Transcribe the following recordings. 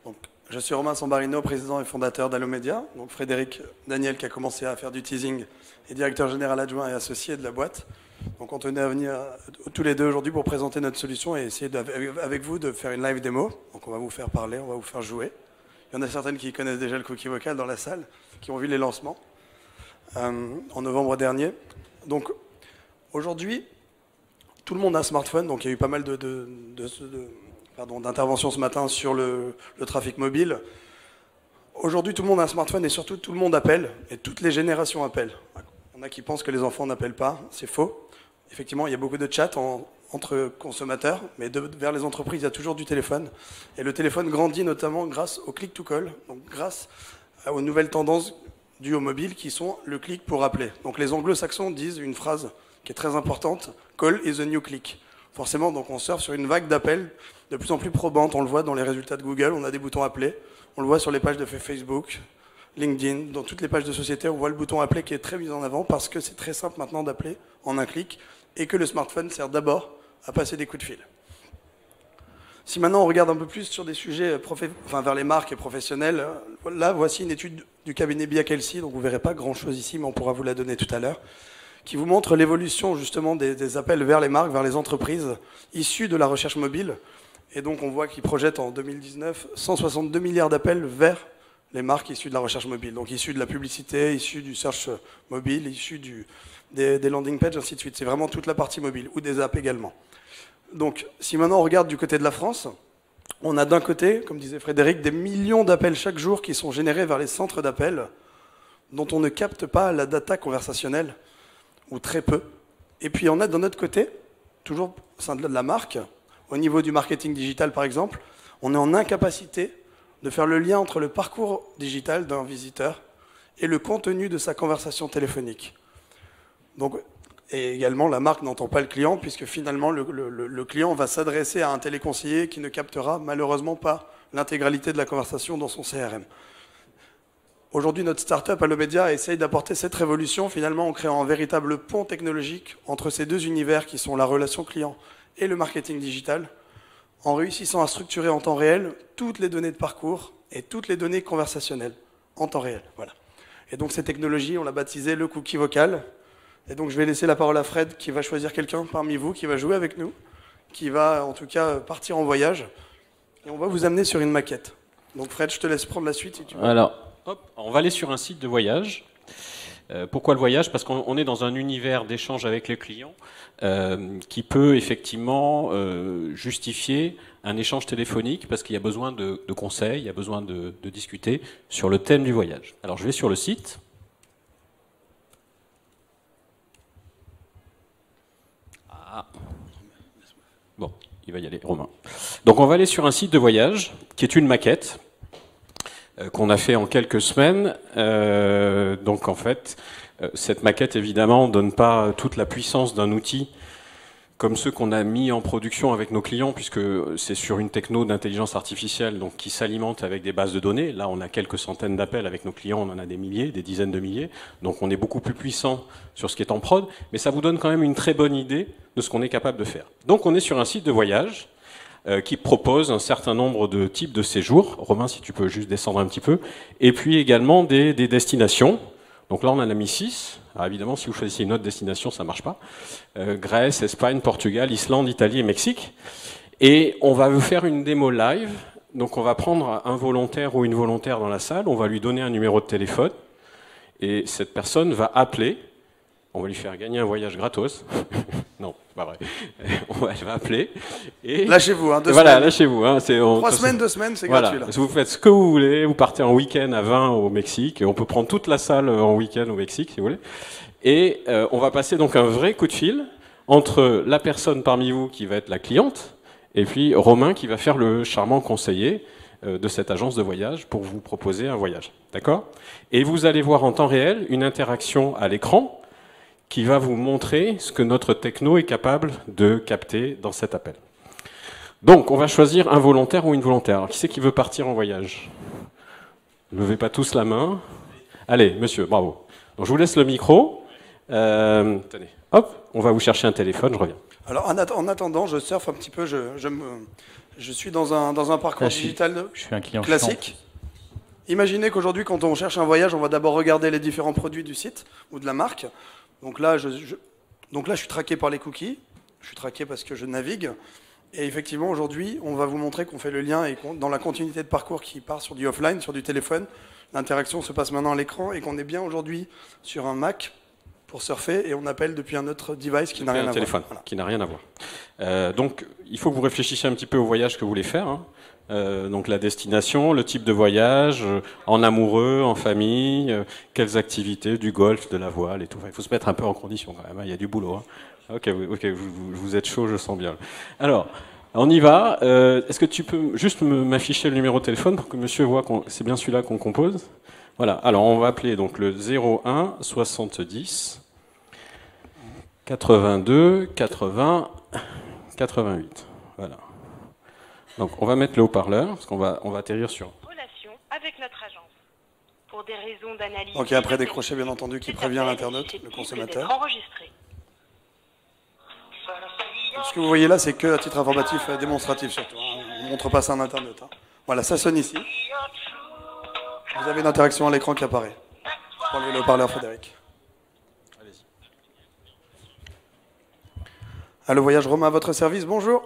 Donc, je suis Romain Sambarino, président et fondateur d'Allomedia. Donc Frédéric Daniel qui a commencé à faire du teasing est directeur général adjoint et associé de la boîte. Donc on tenait à venir tous les deux aujourd'hui pour présenter notre solution et essayer avec vous de faire une live démo. Donc on va vous faire parler, on va vous faire jouer. Il y en a certaines qui connaissent déjà le cookie vocal dans la salle, qui ont vu les lancements en novembre dernier. Donc aujourd'hui, tout le monde a un smartphone, donc il y a eu pas mal d'interventions ce matin sur le trafic mobile. Aujourd'hui, tout le monde a un smartphone et surtout tout le monde appelle et toutes les générations appellent. Il y en a qui pensent que les enfants n'appellent pas, c'est faux. Effectivement, il y a beaucoup de chats entre consommateurs, mais vers les entreprises, il y a toujours du téléphone. Et le téléphone grandit notamment grâce au click-to-call, donc grâce aux nouvelles tendances dues au mobile qui sont le clic pour appeler. Donc les anglo-saxons disent une phrase qui est très importante, « Call is the new click ». Forcément, donc on surfe sur une vague d'appels de plus en plus probante. On le voit dans les résultats de Google, on a des boutons appeler. On le voit sur les pages de Facebook, LinkedIn, dans toutes les pages de société, on voit le bouton appeler qui est très mis en avant parce que c'est très simple maintenant d'appeler en un clic et que le smartphone sert d'abord à passer des coups de fil. Si maintenant on regarde un peu plus sur des sujets vers les marques et professionnels, là voici une étude du cabinet BIA-Kelsey, donc vous ne verrez pas grand-chose ici, mais on pourra vous la donner tout à l'heure, qui vous montre l'évolution justement des appels vers les marques, vers les entreprises issues de la recherche mobile. Et donc on voit qu'ils projettent en 2019 162 milliards d'appels vers les marques issues de la recherche mobile. Donc issues de la publicité, issues du search mobile, issues des landing pages, ainsi de suite. C'est vraiment toute la partie mobile, ou des apps également. Donc si maintenant on regarde du côté de la France, on a d'un côté, comme disait Frédéric, des millions d'appels chaque jour qui sont générés vers les centres d'appels dont on ne capte pas la data conversationnelle, ou très peu. Et puis on a d'un autre côté, toujours au sein de la marque, au niveau du marketing digital par exemple, on est en incapacité de faire le lien entre le parcours digital d'un visiteur et le contenu de sa conversation téléphonique. Donc, et également, la marque n'entend pas le client, puisque finalement, le client va s'adresser à un téléconseiller qui ne captera malheureusement pas l'intégralité de la conversation dans son CRM. Aujourd'hui, notre start-up Allomedia essaye d'apporter cette révolution, finalement, en créant un véritable pont technologique entre ces deux univers qui sont la relation client et le marketing digital, en réussissant à structurer en temps réel toutes les données de parcours et toutes les données conversationnelles en temps réel. Voilà. Et donc, cette technologie, on l'a baptisée le cookie vocal. Et donc je vais laisser la parole à Fred qui va choisir quelqu'un parmi vous qui va jouer avec nous, qui va en tout cas partir en voyage. Et on va vous amener sur une maquette. Donc Fred, je te laisse prendre la suite si tu veux. Alors, hop, on va aller sur un site de voyage. Pourquoi le voyage? Parce qu'on est dans un univers d'échange avec les clients qui peut effectivement justifier un échange téléphonique parce qu'il y a besoin de conseils, il y a besoin de discuter sur le thème du voyage. Alors je vais sur le site. Bon, il va y aller, Romain. Donc on va aller sur un site de voyage, qui est une maquette, qu'on a fait en quelques semaines. Donc en fait, cette maquette, évidemment, ne donne pas toute la puissance d'un outil comme ceux qu'on a mis en production avec nos clients, puisque c'est sur une techno d'intelligence artificielle donc qui s'alimente avec des bases de données. Là, on a quelques centaines d'appels avec nos clients, on en a des milliers, des dizaines de milliers. Donc on est beaucoup plus puissant sur ce qui est en prod, mais ça vous donne quand même une très bonne idée de ce qu'on est capable de faire. Donc on est sur un site de voyage qui propose un certain nombre de types de séjours. Romain, si tu peux juste descendre un petit peu. Et puis également des destinations. Donc là, on en a mis 6. Alors évidemment, si vous choisissez une autre destination, ça ne marche pas. Grèce, Espagne, Portugal, Islande, Italie et Mexique. Et on va vous faire une démo live. Donc on va prendre un volontaire ou une volontaire dans la salle, on va lui donner un numéro de téléphone, et cette personne va appeler. On va lui faire gagner un voyage gratos. Non, c'est pas vrai. Elle va appeler. Et lâchez-vous, hein, 2 voilà, semaines. Lâchez-vous. Hein, 3 semaines, 2 semaines, c'est voilà. gratuit. Là. Vous faites ce que vous voulez, vous partez en week-end à 20 au Mexique, et on peut prendre toute la salle en week-end au Mexique, si vous voulez. Et on va passer donc un vrai coup de fil entre la personne parmi vous qui va être la cliente, et puis Romain qui va faire le charmant conseiller de cette agence de voyage pour vous proposer un voyage. D'accord ? Et vous allez voir en temps réel une interaction à l'écran qui va vous montrer ce que notre techno est capable de capter dans cet appel. Donc, on va choisir un volontaire ou une volontaire. Alors, qui c'est qui veut partir en voyage? Levez pas tous la main. Allez, monsieur, bravo. Donc, je vous laisse le micro. Tenez, hop, on va vous chercher un téléphone, je reviens. Alors, en attendant, je surfe un petit peu, Je suis dans un parcours digital je suis un client classique. Imaginez qu'aujourd'hui, quand on cherche un voyage, on va d'abord regarder les différents produits du site ou de la marque. Donc là, je suis traqué par les cookies. Je suis traqué parce que je navigue. Et effectivement, aujourd'hui, on va vous montrer qu'on fait le lien et dans la continuité de parcours qui part sur du offline, sur du téléphone, l'interaction se passe maintenant à l'écran et qu'on est bien aujourd'hui sur un Mac pour surfer et on appelle depuis un autre device qui n'a rien à voir. Téléphone, voilà. Qui n'a rien à voir. Donc, il faut que vous réfléchissiez un petit peu au voyage que vous voulez faire. Hein. Donc la destination, le type de voyage, en amoureux, en famille, quelles activités, du golf, de la voile et tout. Enfin, il faut se mettre un peu en condition quand même, hein. Il y a du boulot. Hein. Ok, vous êtes chaud, je sens bien. Alors, on y va. Est-ce que tu peux juste m'afficher le numéro de téléphone pour que monsieur voit que c'est bien celui-là qu'on compose? Voilà, alors on va appeler donc le 01 70 82 80 88. Voilà. Donc on va mettre le haut-parleur, parce qu'on va atterrir sur... Relation avec notre agence. Pour des raisons d'analyse... Ok, après décrocher bien entendu qui prévient l'internaute, le consommateur. Enregistré. Ce que vous voyez là, c'est que à titre informatif, démonstratif surtout. Hein. On ne montre pas ça en internaute. Hein. Voilà, ça sonne ici. Vous avez une interaction à l'écran qui apparaît. Pour le haut-parleur, Frédéric. Allez-y. Allô, Voyage Romain à votre service, bonjour.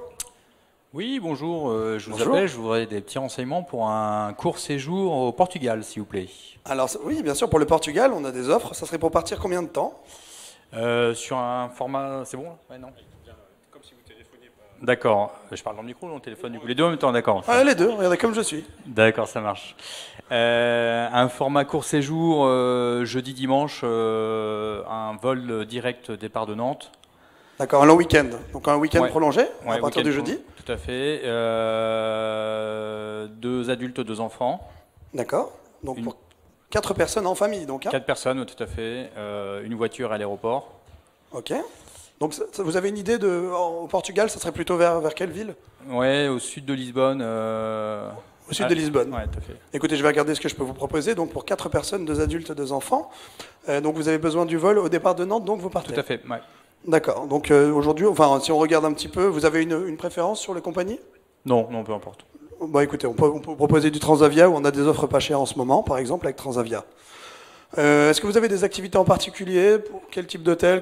Oui, bonjour, je vous appelle, je voudrais des petits renseignements pour un court séjour au Portugal, s'il vous plaît. Alors, oui, bien sûr, pour le Portugal, on a des offres. Ça serait pour partir combien de temps? Sur un format... C'est bon là? Ouais, non. Comme si vous téléphoniez pas... D'accord, je parle dans le micro ou dans le téléphone du coup? Les deux en même temps, d'accord. Ah, les deux, regardez comme je suis. D'accord, ça marche. Un format court séjour, jeudi-dimanche, un vol direct départ de Nantes. D'accord, un long week-end. Donc un week-end prolongé, à partir du jeudi. Tout à fait. 2 adultes, 2 enfants. D'accord. Donc pour 4 personnes en famille, donc. Hein. 4 personnes, tout à fait. Une voiture à l'aéroport. Ok. Donc vous avez une idée au Portugal, ça serait plutôt vers quelle ville? Ouais, au sud de Lisbonne. Au sud de Lisbonne. Ouais, tout à fait. Écoutez, je vais regarder ce que je peux vous proposer. Donc pour 4 personnes, 2 adultes, 2 enfants. Donc vous avez besoin du vol au départ de Nantes, donc vous partez. Tout à fait, ouais. D'accord. Donc aujourd'hui, enfin, si on regarde un petit peu, vous avez une préférence sur les compagnies? Non, peu importe. Bah écoutez, on peut proposer du Transavia où on a des offres pas chères en ce moment, par exemple avec Transavia. Est-ce que vous avez des activités en particulier? Pour quel type d'hôtel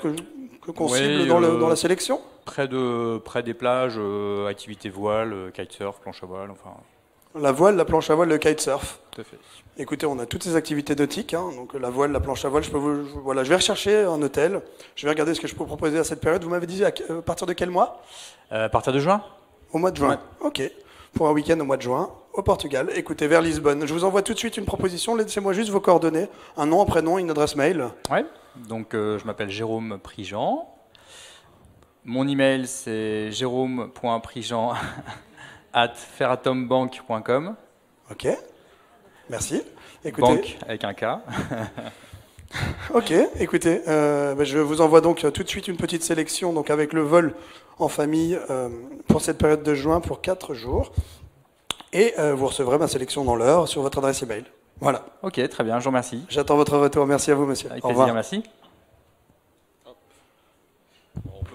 qu'on cible dans la sélection? Près des plages, activités voile, kitesurf, planche à voile, enfin... La voile, la planche à voile, le kitesurf. Tout à fait. Écoutez, on a toutes ces activités nautiques, hein, donc la voile, la planche à voile, je vais rechercher un hôtel, je vais regarder ce que je peux proposer à cette période. Vous m'avez dit à partir de quel mois? À partir de juin? Au mois de juin, ouais. Ok. Pour un week-end au mois de juin, au Portugal, écoutez, vers Lisbonne. Je vous envoie tout de suite une proposition, laissez-moi juste vos coordonnées, un nom, un prénom, une adresse mail. Ouais, donc je m'appelle Jérôme Prigent. Mon email c'est jérôme.prigent@ferratombank.com. Ok, merci. Écoutez, Banque avec un K. Ok, écoutez, je vous envoie donc tout de suite une petite sélection donc avec le vol en famille pour cette période de juin pour 4 jours. Et vous recevrez ma sélection dans l'heure sur votre adresse email. Voilà. Ok, très bien, je vous remercie. J'attends votre retour. Merci à vous, monsieur. Avec Au plaisir, revoir. merci.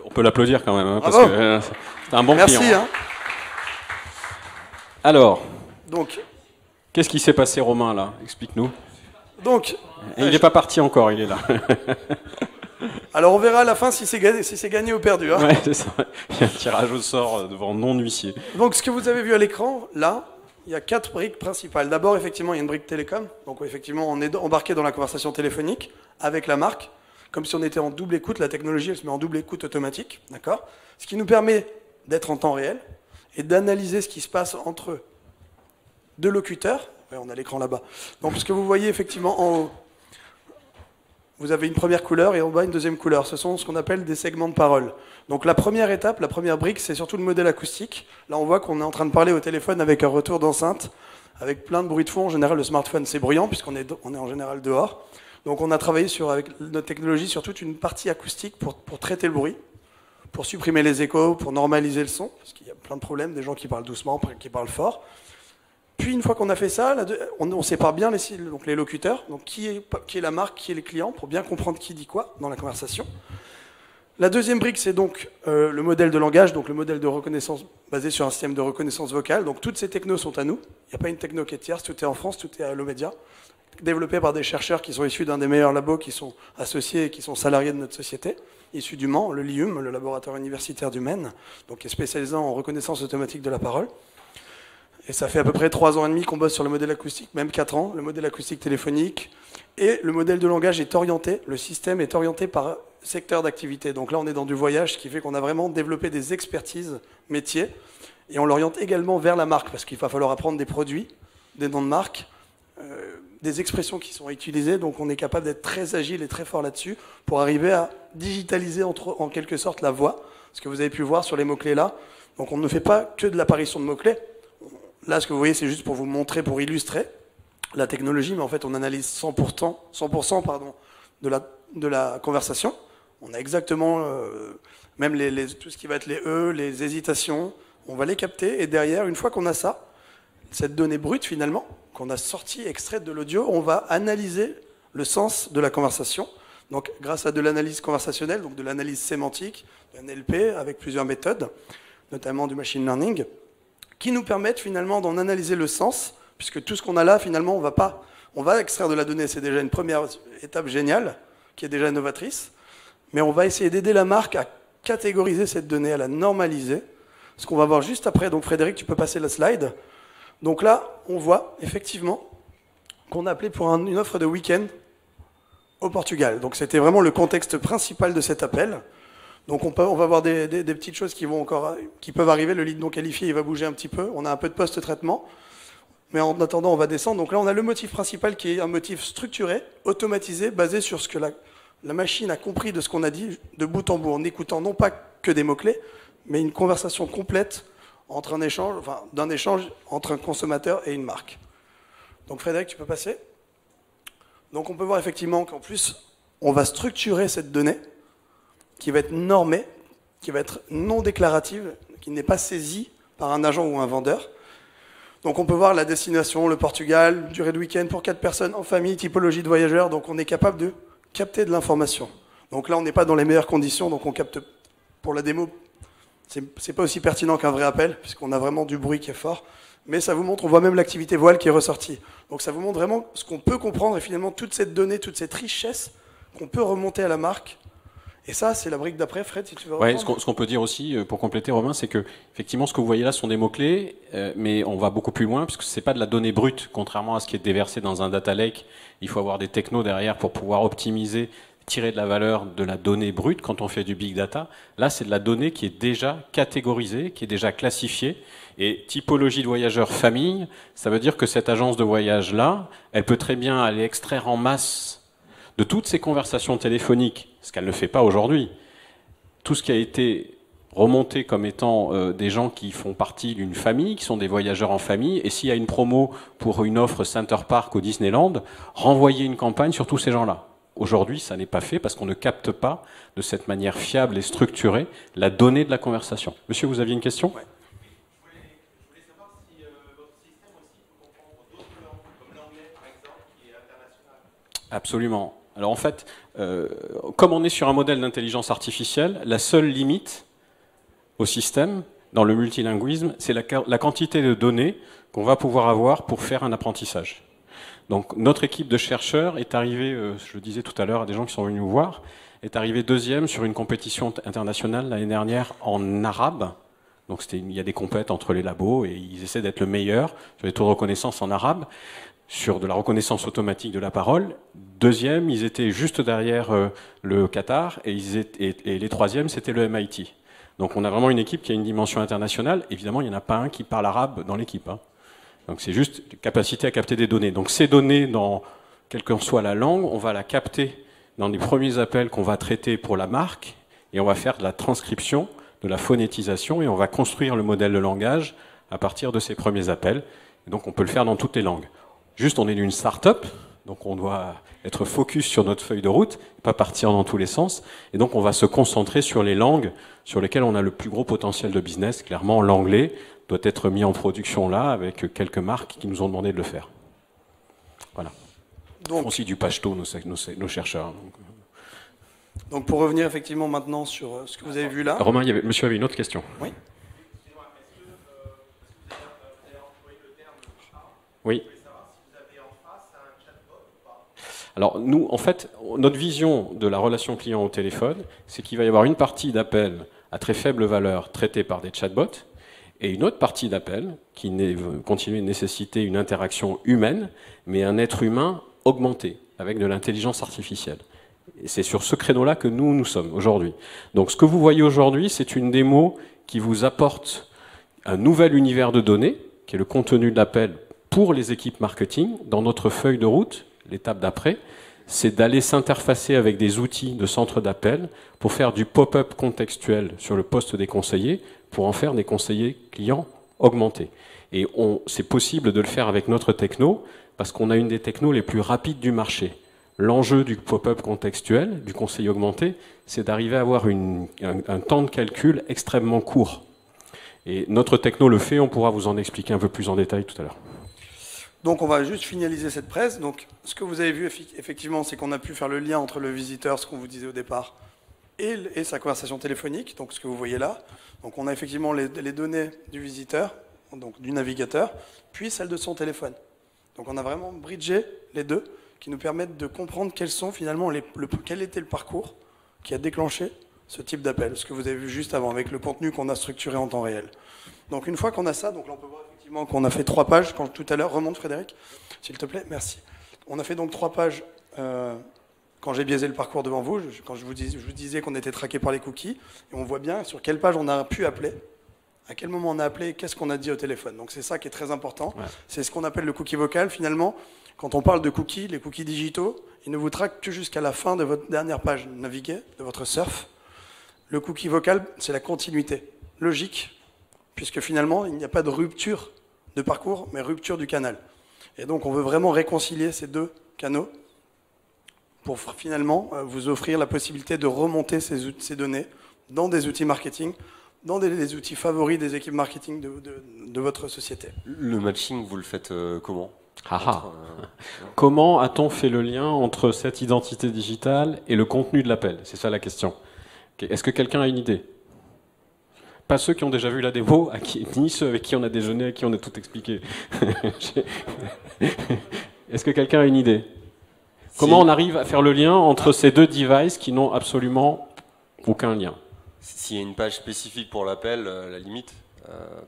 On peut l'applaudir quand même, hein, parce Bravo. que c'est un bon Merci. client. Hein. Alors, Donc, qu'est-ce qui s'est passé, Romain, là? Explique-nous. Donc, Et il n'est pas parti encore, il est là. alors on verra à la fin si c'est gagné ou perdu. Hein. Ouais, c'est ça. Il y a un tirage au sort devant non-huissier. Donc ce que vous avez vu à l'écran, là, il y a 4 briques principales. D'abord, effectivement, il y a une brique télécom. Donc effectivement, on est embarqué dans la conversation téléphonique avec la marque, comme si on était en double écoute. La technologie, elle se met en double écoute automatique. D'accord ? Ce qui nous permet d'être en temps réel et d'analyser ce qui se passe entre 2 locuteurs. Ouais, on a l'écran là-bas. Donc ce que vous voyez effectivement en haut, vous avez une première couleur et en bas une deuxième couleur. Ce sont ce qu'on appelle des segments de parole. Donc la première étape, la première brique, c'est surtout le modèle acoustique. Là, on voit qu'on est en train de parler au téléphone avec un retour d'enceinte, avec plein de bruit de fond. En général, le smartphone, c'est bruyant puisqu'on est en général dehors. Donc on a travaillé avec notre technologie sur toute une partie acoustique pour traiter le bruit, pour supprimer les échos, pour normaliser le son, parce qu'il y a plein de problèmes, des gens qui parlent doucement, qui parlent fort. Puis une fois qu'on a fait ça, on sépare bien les locuteurs, donc qui est la marque, qui est les clients, pour bien comprendre qui dit quoi dans la conversation. La deuxième brique, c'est donc le modèle de langage, donc le modèle de reconnaissance basé sur un système de reconnaissance vocale. Donc toutes ces technos sont à nous. Il n'y a pas une techno qui est tierce, tout est en France, tout est à Allomedia, développé par des chercheurs qui sont issus d'un des meilleurs labos, qui sont associés et qui sont salariés de notre société, issus du Mans, le LIUM, le laboratoire universitaire du Maine, donc qui est spécialisé en reconnaissance automatique de la parole. Et ça fait à peu près 3 ans et demi qu'on bosse sur le modèle acoustique, même 4 ans, le modèle acoustique téléphonique. Et le modèle de langage est orienté, le système est orienté par secteur d'activité. Donc là, on est dans du voyage, ce qui fait qu'on a vraiment développé des expertises métiers. Et on l'oriente également vers la marque, parce qu'il va falloir apprendre des produits, des noms de marque, des expressions qui sont utilisées. Donc on est capable d'être très agile et très fort là-dessus pour arriver à digitaliser en quelque sorte la voix. Ce que vous avez pu voir sur les mots-clés là. Donc on ne fait pas que de l'apparition de mots-clés. Là, ce que vous voyez, c'est juste pour vous montrer, pour illustrer la technologie, mais en fait, on analyse 100% pardon, de la conversation. On a exactement, même tout ce qui va être les E, les hésitations, on va les capter, et derrière, une fois qu'on a ça, cette donnée brute finalement, qu'on a sortie, extraite de l'audio, on va analyser le sens de la conversation. Donc, grâce à de l'analyse conversationnelle, donc de l'analyse sémantique, d'un NLP, avec plusieurs méthodes, notamment du machine learning, qui nous permettent finalement d'en analyser le sens, puisque tout ce qu'on a là, finalement, on va extraire de la donnée, c'est déjà une première étape géniale, qui est déjà novatrice, mais on va essayer d'aider la marque à catégoriser cette donnée, à la normaliser, ce qu'on va voir juste après. Donc Frédéric, tu peux passer la slide. Donc là, on voit effectivement qu'on a appelé pour une offre de week-end au Portugal. Donc c'était vraiment le contexte principal de cet appel. Donc on va voir des petites choses qui peuvent arriver. Le lead non qualifié, il va bouger un petit peu. On a un peu de post-traitement. Mais en attendant, on va descendre. Donc là, on a le motif principal qui est un motif structuré, automatisé, basé sur ce que la machine a compris de ce qu'on a dit de bout en bout, en n'écoutant non pas que des mots-clés, mais une conversation complète d'un échange entre un consommateur et une marque. Donc Frédéric, tu peux passer. Donc on peut voir effectivement qu'en plus, on va structurer cette donnée qui va être normée, qui va être non déclarative, qui n'est pas saisie par un agent ou un vendeur. Donc on peut voir la destination, le Portugal, durée de week-end pour 4 personnes en famille, typologie de voyageurs, donc on est capable de capter de l'information. Donc là on n'est pas dans les meilleures conditions, donc on capte pour la démo, c'est pas aussi pertinent qu'un vrai appel, puisqu'on a vraiment du bruit qui est fort, mais ça vous montre, on voit même l'activité voile qui est ressortie. Donc ça vous montre vraiment ce qu'on peut comprendre et finalement toute cette donnée, toute cette richesse qu'on peut remonter à la marque. Et ça, c'est la brique d'après, Fred, si tu veux reprendre. Ouais, ce qu'on peut dire aussi, pour compléter, Romain, c'est que effectivement, ce que vous voyez là sont des mots-clés, mais on va beaucoup plus loin, puisque c'est pas de la donnée brute, contrairement à ce qui est déversé dans un data lake. Il faut avoir des technos derrière pour pouvoir optimiser, tirer de la valeur de la donnée brute quand on fait du big data. Là, c'est de la donnée qui est déjà catégorisée, qui est déjà classifiée. Et typologie de voyageurs famille, ça veut dire que cette agence de voyage-là, elle peut très bien aller extraire en masse de toutes ces conversations téléphoniques, ce qu'elle ne fait pas aujourd'hui, tout ce qui a été remonté comme étant des gens qui font partie d'une famille, qui sont des voyageurs en famille, et s'il y a une promo pour une offre Center Park au Disneyland, renvoyer une campagne sur tous ces gens-là. Aujourd'hui, ça n'est pas fait parce qu'on ne capte pas de cette manière fiable et structurée la donnée de la conversation. Monsieur, vous aviez une question ? Ouais. Je voulais savoir si votre système aussi peut comprendre d'autres langues, comme l'anglais par exemple, qui est international. Absolument. Alors en fait, comme on est sur un modèle d'intelligence artificielle, la seule limite au système, dans le multilinguisme, c'est la quantité de données qu'on va pouvoir avoir pour faire un apprentissage. Donc notre équipe de chercheurs est arrivée, je le disais tout à l'heure à des gens qui sont venus nous voir, est arrivée deuxième sur une compétition internationale l'année dernière en arabe. Donc il y a des compètes entre les labos et ils essaient d'être le meilleur sur les taux de reconnaissance en arabe, sur de la reconnaissance automatique de la parole. Deuxième, ils étaient juste derrière le Qatar et les troisièmes, c'était le MIT. Donc on a vraiment une équipe qui a une dimension internationale. Évidemment, il n'y en a pas un qui parle arabe dans l'équipe. Hein. Donc c'est juste capacité à capter des données. Donc ces données, quelle qu'en soit la langue, on va la capter dans les premiers appels qu'on va traiter pour la marque et on va faire de la transcription, de la phonétisation et on va construire le modèle de langage à partir de ces premiers appels. Et donc on peut le faire dans toutes les langues. Juste, on est une start-up, donc on doit être focus sur notre feuille de route, pas partir dans tous les sens. Et donc on va se concentrer sur les langues sur lesquelles on a le plus gros potentiel de business. Clairement, l'anglais doit être mis en production là, avec quelques marques qui nous ont demandé de le faire. Voilà. Donc, aussi du pachto, nos chercheurs. Donc. Donc pour revenir effectivement maintenant sur ce que vous avez vu là. Romain, monsieur avait une autre question. Oui. Oui. Alors nous, en fait, notre vision de la relation client au téléphone, c'est qu'il va y avoir une partie d'appels à très faible valeur traités par des chatbots et une autre partie d'appels qui continue de nécessiter une interaction humaine, mais un être humain augmenté avec de l'intelligence artificielle. Et c'est sur ce créneau-là que nous sommes aujourd'hui. Donc ce que vous voyez aujourd'hui, c'est une démo qui vous apporte un nouvel univers de données, qui est le contenu de l'appel pour les équipes marketing. Dans notre feuille de route, l'étape d'après, c'est d'aller s'interfacer avec des outils de centre d'appel pour faire du pop-up contextuel sur le poste des conseillers, pour en faire des conseillers clients augmentés. Et c'est possible de le faire avec notre techno, parce qu'on a une des technos les plus rapides du marché. L'enjeu du pop-up contextuel, du conseiller augmenté, c'est d'arriver à avoir un temps de calcul extrêmement court. Et notre techno le fait, on pourra vous en expliquer un peu plus en détail tout à l'heure. Donc on va juste finaliser cette presse. Donc ce que vous avez vu effectivement, c'est qu'on a pu faire le lien entre le visiteur, ce qu'on vous disait au départ, et sa conversation téléphonique, donc ce que vous voyez là. Donc on a effectivement les données du visiteur, donc du navigateur, puis celles de son téléphone. Donc on a vraiment bridgé les deux, qui nous permettent de comprendre quels sont finalement quel était le parcours qui a déclenché ce type d'appel, ce que vous avez vu juste avant, avec le contenu qu'on a structuré en temps réel. Donc une fois qu'on a ça, donc là on peut voir effectivement qu'on a fait 3 pages, quand tout à l'heure, remonte Frédéric, s'il te plaît, merci. On a fait donc 3 pages quand j'ai biaisé le parcours devant vous, quand je vous disais qu'on était traqué par les cookies, et on voit bien sur quelle page on a pu appeler, à quel moment on a appelé, qu'est-ce qu'on a dit au téléphone. Donc c'est ça qui est très important, ouais. C'est ce qu'on appelle le cookie vocal finalement. Quand on parle de cookies, les cookies digitaux, ils ne vous traquent que jusqu'à la fin de votre dernière page naviguée, de votre surf. Le cookie vocal, c'est la continuité logique, puisque finalement, il n'y a pas de rupture de parcours, mais rupture du canal. Et donc, on veut vraiment réconcilier ces deux canaux pour finalement vous offrir la possibilité de remonter ces données dans des outils marketing, dans des outils favoris des équipes marketing de votre société. Le matching, vous le faites comment ? Comment a-t-on fait le lien entre cette identité digitale et le contenu de l'appel? C'est ça la question. Est-ce que quelqu'un a une idée? Pas ceux qui ont déjà vu la démo, ni ceux avec qui on a déjeuné, à qui on a tout expliqué. Est-ce que quelqu'un a une idée? Comment on arrive à faire le lien entre ces deux devices qui n'ont absolument aucun lien? S'il y a une page spécifique pour l'appel, à la limite,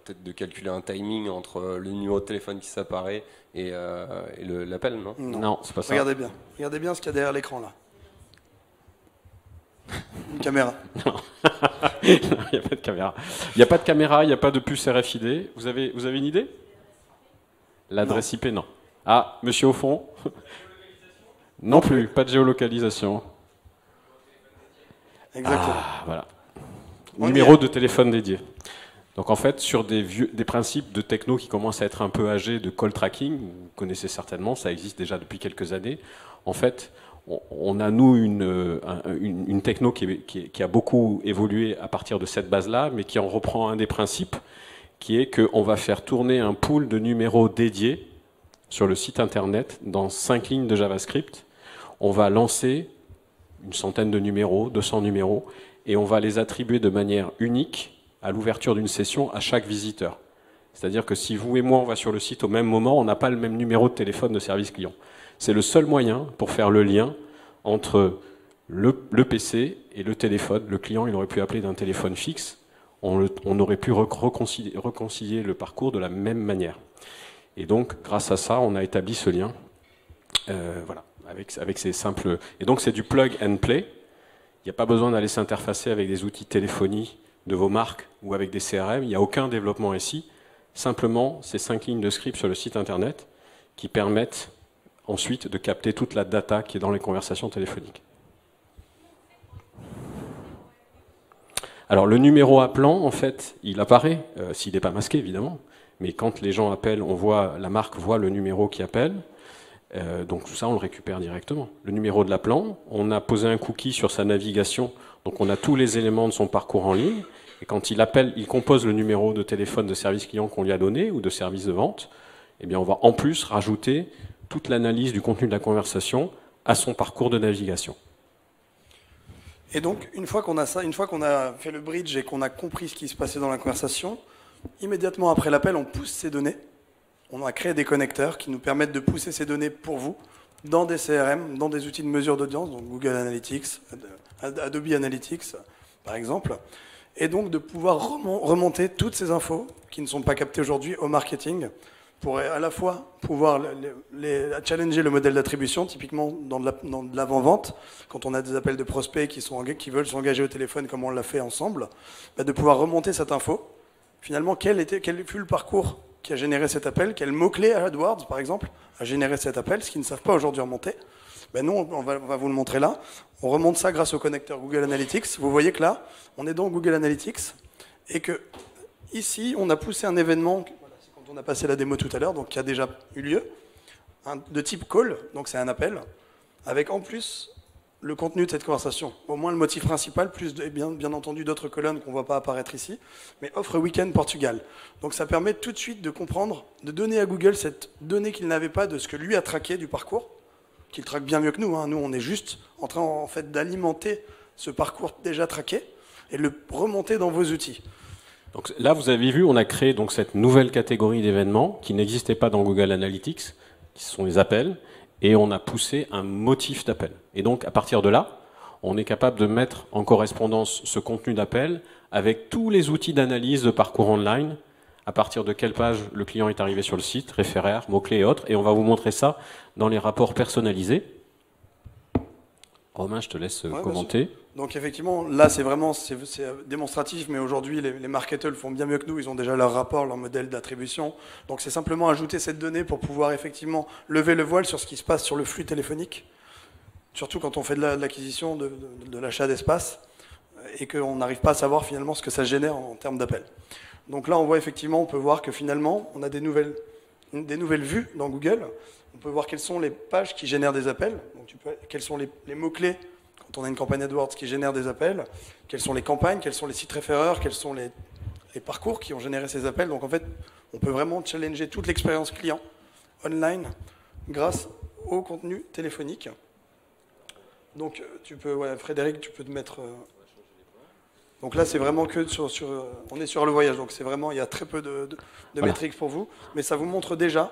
peut-être de calculer un timing entre le numéro de téléphone qui s'apparaît et l'appel, non? Non, c'est pas ça. Regardez bien ce qu'il y a derrière l'écran là. Une caméra. Non, il n'y a pas de caméra. Il n'y a pas de caméra, il n'y a pas de puce RFID. Vous avez une idée? L'adresse IP, non. Ah, monsieur au fond? Non plus, pas de géolocalisation. Exactement. Ah, voilà. Numéro de téléphone dédié. Donc en fait, sur des principes de techno qui commencent à être un peu âgés, de call tracking, vous connaissez certainement, ça existe déjà depuis quelques années. En fait, on a nous une techno qui a beaucoup évolué à partir de cette base-là, mais qui en reprend un des principes, qui est qu'on va faire tourner un pool de numéros dédiés sur le site internet dans 5 lignes de JavaScript. On va lancer une centaine de numéros, 200 numéros, et on va les attribuer de manière unique à l'ouverture d'une session à chaque visiteur. C'est-à-dire que si vous et moi on va sur le site au même moment, on n'a pas le même numéro de téléphone de service client. C'est le seul moyen pour faire le lien entre le PC et le téléphone. Le client, il aurait pu appeler d'un téléphone fixe. On aurait pu réconcilier le parcours de la même manière. Et donc, grâce à ça, on a établi ce lien, voilà, avec ces simples... Et donc, c'est du plug and play. Il n'y a pas besoin d'aller s'interfacer avec des outils de téléphonie de vos marques ou avec des CRM. Il n'y a aucun développement ici. Simplement, ces 5 lignes de script sur le site internet qui permettent ensuite de capter toute la data qui est dans les conversations téléphoniques. Alors le numéro appelant, en fait, il apparaît, s'il n'est pas masqué évidemment, mais quand les gens appellent, la marque voit le numéro qui appelle, donc tout ça on le récupère directement. Le numéro de l'appelant, on a posé un cookie sur sa navigation, donc on a tous les éléments de son parcours en ligne, et quand il appelle, il compose le numéro de téléphone de service client qu'on lui a donné, ou de service de vente, et bien on va en plus rajouter toute l'analyse du contenu de la conversation à son parcours de navigation. Et donc, une fois qu'on a ça, une fois qu'on a fait le bridge et qu'on a compris ce qui se passait dans la conversation, immédiatement après l'appel, on pousse ces données. On a créé des connecteurs qui nous permettent de pousser ces données pour vous dans des CRM, dans des outils de mesure d'audience, donc Google Analytics, Adobe Analytics, par exemple, et donc de pouvoir remonter toutes ces infos qui ne sont pas captées aujourd'hui au marketing pour à la fois pouvoir challenger le modèle d'attribution, typiquement dans de l'avant-vente, quand on a des appels de prospects qui veulent s'engager au téléphone comme on l'a fait ensemble, de pouvoir remonter cette info. Finalement, quel fut le parcours qui a généré cet appel, quel mot-clé AdWords, par exemple, a généré cet appel, ce qu'ils ne savent pas aujourd'hui remonter. Nous, on va vous le montrer là. On remonte ça grâce au connecteur Google Analytics. Vous voyez que là, on est dans Google Analytics et que ici, on a poussé un événement, voilà, c'est quand on a passé la démo tout à l'heure, donc qui a déjà eu lieu, de type call, donc c'est un appel, avec en plus le contenu de cette conversation. Au moins le motif principal, plus bien entendu d'autres colonnes qu'on ne voit pas apparaître ici, mais offre week-end Portugal. Donc ça permet tout de suite de comprendre, de donner à Google cette donnée qu'il n'avait pas de ce que lui a traqué du parcours, qu'il traque bien mieux que nous. Nous, on est juste en train en fait d'alimenter ce parcours déjà traqué et le remonter dans vos outils. Donc là, vous avez vu, on a créé donc cette nouvelle catégorie d'événements qui n'existait pas dans Google Analytics, qui sont les appels, et on a poussé un motif d'appel. Et donc, à partir de là, on est capable de mettre en correspondance ce contenu d'appel avec tous les outils d'analyse de parcours online, à partir de quelle page le client est arrivé sur le site, référaire, mots-clés et autres, et on va vous montrer ça dans les rapports personnalisés. Romain, je te laisse commenter. Donc effectivement, là c'est démonstratif, mais aujourd'hui les marketeurs le font bien mieux que nous, ils ont déjà leur rapport, leur modèle d'attribution. Donc c'est simplement ajouter cette donnée pour pouvoir effectivement lever le voile sur ce qui se passe sur le flux téléphonique, surtout quand on fait de l'acquisition, de l'achat d'espace, et qu'on n'arrive pas à savoir finalement ce que ça génère en termes d'appels. Donc là on voit effectivement, on peut voir que finalement on a des nouvelles vues dans Google. On peut voir quelles sont les pages qui génèrent des appels, donc quels sont les mots-clés quand on a une campagne AdWords qui génère des appels, quelles sont les campagnes, quels sont les sites référeurs, quels sont les parcours qui ont généré ces appels. Donc en fait, on peut vraiment challenger toute l'expérience client online grâce au contenu téléphonique. Donc Frédéric, tu peux te mettre... Donc là, c'est vraiment que on est sur le voyage, donc c'est vraiment, il y a très peu de métriques pour vous, mais ça vous montre déjà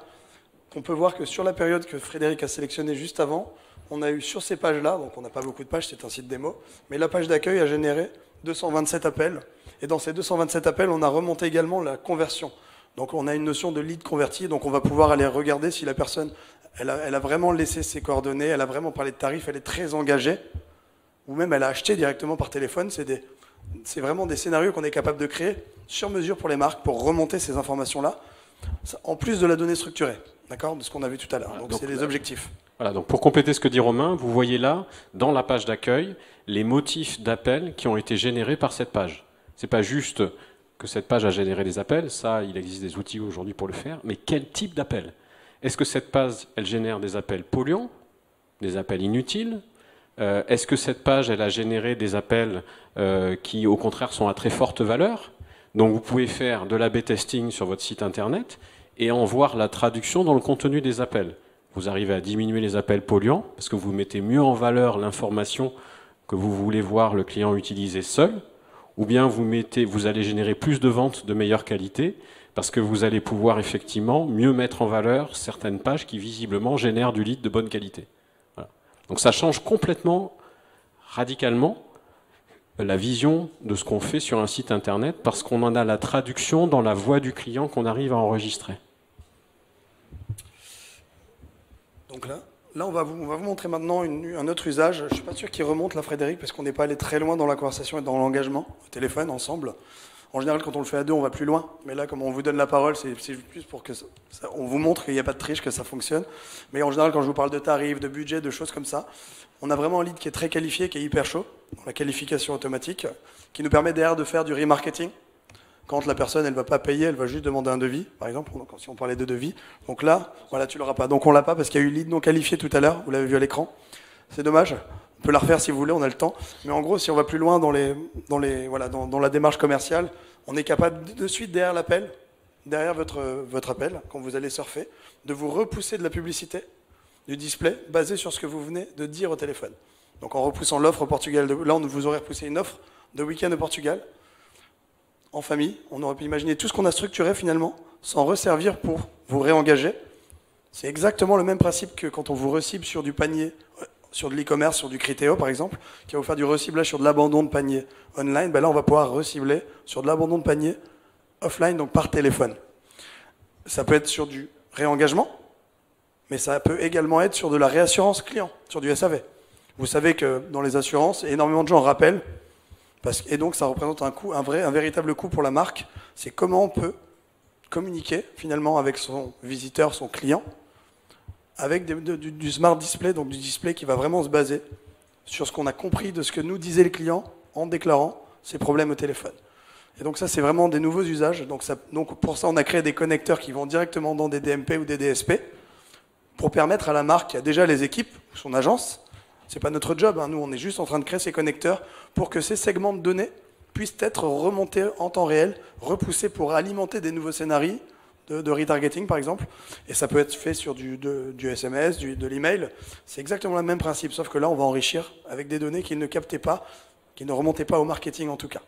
qu'on peut voir que sur la période que Frédéric a sélectionnée juste avant, on a eu sur ces pages-là, donc on n'a pas beaucoup de pages, c'est un site démo, mais la page d'accueil a généré 227 appels, et dans ces 227 appels, on a remonté également la conversion. Donc on a une notion de lead converti, donc on va pouvoir aller regarder si la personne, elle a vraiment laissé ses coordonnées, elle a vraiment parlé de tarifs, elle est très engagée, ou même elle a acheté directement par téléphone. C'est vraiment des scénarios qu'on est capable de créer sur mesure pour les marques, pour remonter ces informations-là, en plus de la donnée structurée, d'accord, de ce qu'on a vu tout à l'heure. Donc c'est les objectifs. Voilà, donc pour compléter ce que dit Romain, vous voyez là, dans la page d'accueil, les motifs d'appel qui ont été générés par cette page. C'est pas juste que cette page a généré des appels, ça, il existe des outils aujourd'hui pour le faire, mais quel type d'appel? Est-ce que cette page, elle génère des appels polluants, des appels inutiles? Est-ce que cette page, elle a généré des appels qui, au contraire, sont à très forte valeur? Donc vous pouvez faire de l'A/B testing sur votre site internet et en voir la traduction dans le contenu des appels. Vous arrivez à diminuer les appels polluants parce que vous mettez mieux en valeur l'information que vous voulez voir le client utiliser seul, ou bien vous allez générer plus de ventes de meilleure qualité parce que vous allez pouvoir effectivement mieux mettre en valeur certaines pages qui visiblement génèrent du lead de bonne qualité. Voilà. Donc ça change complètement, radicalement, la vision de ce qu'on fait sur un site internet parce qu'on en a la traduction dans la voix du client qu'on arrive à enregistrer. Donc là on va vous montrer maintenant un autre usage. Je ne suis pas sûr qu'il remonte là, Frédéric, parce qu'on n'est pas allé très loin dans la conversation et dans l'engagement au téléphone ensemble. En général, quand on le fait à deux, on va plus loin. Mais là, comme on vous donne la parole, c'est plus pour que on vous montre qu'il n'y a pas de triche, que ça fonctionne. Mais en général, quand je vous parle de tarifs, de budget, de choses comme ça, on a vraiment un lead qui est très qualifié, qui est hyper chaud, dans la qualification automatique, qui nous permet derrière de faire du remarketing. Quand la personne, elle ne va pas payer, elle va juste demander un devis, par exemple, si on parlait de devis. Donc là, voilà, tu ne l'auras pas. Donc on ne l'a pas parce qu'il y a eu lead non qualifié tout à l'heure, vous l'avez vu à l'écran. C'est dommage. On peut la refaire si vous voulez, on a le temps. Mais en gros, si on va plus loin dans la démarche commerciale, on est capable de suite, derrière l'appel, derrière votre appel, quand vous allez surfer, de vous repousser de la publicité, du display, basé sur ce que vous venez de dire au téléphone. Donc en repoussant l'offre au Portugal, là on vous aurait repoussé une offre de week-end au Portugal, en famille. On aurait pu imaginer tout ce qu'on a structuré finalement, s'en resservir pour vous réengager. C'est exactement le même principe que quand on vous recible sur du panier, sur de l'e-commerce, sur du Criteo par exemple, qui va vous faire du reciblage sur de l'abandon de panier online. Ben là on va pouvoir recibler sur de l'abandon de panier offline, donc par téléphone. Ça peut être sur du réengagement, mais ça peut également être sur de la réassurance client, sur du SAV. Vous savez que dans les assurances, énormément de gens rappellent, et donc ça représente un coût, un véritable coût pour la marque. C'est comment on peut communiquer finalement avec son visiteur, son client, avec du smart display, donc du display qui va vraiment se baser sur ce qu'on a compris de ce que nous disait le client en déclarant ses problèmes au téléphone. Et donc ça, c'est vraiment des nouveaux usages. Donc pour ça, on a créé des connecteurs qui vont directement dans des DMP ou des DSP pour permettre à la marque qui a déjà les équipes, son agence, c'est pas notre job, hein, nous on est juste en train de créer ces connecteurs pour que ces segments de données puissent être remontés en temps réel, repoussés pour alimenter des nouveaux scénarios de retargeting par exemple. Et ça peut être fait sur du SMS, de l'email. C'est exactement le même principe, sauf que là on va enrichir avec des données qu'ils ne captaient pas, qui ne remontaient pas au marketing en tout cas.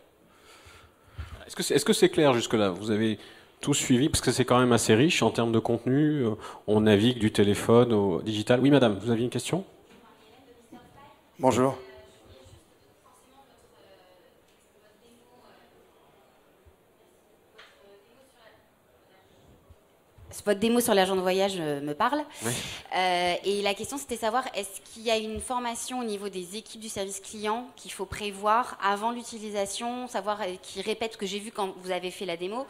Est-ce que c'est clair jusque-là? Vous avez tout suivi, parce que c'est quand même assez riche en termes de contenu. On navigue du téléphone au digital. Oui, madame, vous aviez une question? Bonjour. Votre démo sur l'agent de voyage me parle. Oui. Et la question, c'était savoir, est-ce qu'il y a une formation au niveau des équipes du service client qu'il faut prévoir avant l'utilisation, savoir qui répète, ce que j'ai vu quand vous avez fait la démo,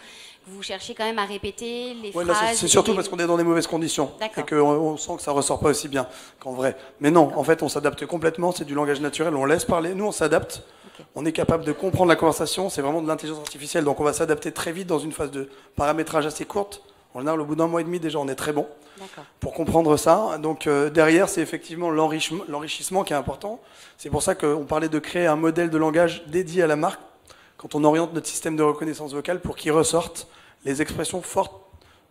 vous cherchez quand même à répéter les phrases. C'est surtout parce qu'on est dans des mauvaises conditions et qu'on sent que ça ressort pas aussi bien qu'en vrai. Mais non, en fait, on s'adapte complètement, c'est du langage naturel, on laisse parler, nous on s'adapte. Okay. On est capable de comprendre la conversation, c'est vraiment de l'intelligence artificielle, donc on va s'adapter très vite dans une phase de paramétrage assez courte. En général, au bout d'un mois et demi, déjà, on est très bon pour comprendre ça. Donc derrière, c'est effectivement l'enrichissement qui est important. C'est pour ça qu'on parlait de créer un modèle de langage dédié à la marque quand on oriente notre système de reconnaissance vocale pour qu'il ressorte les expressions fortes,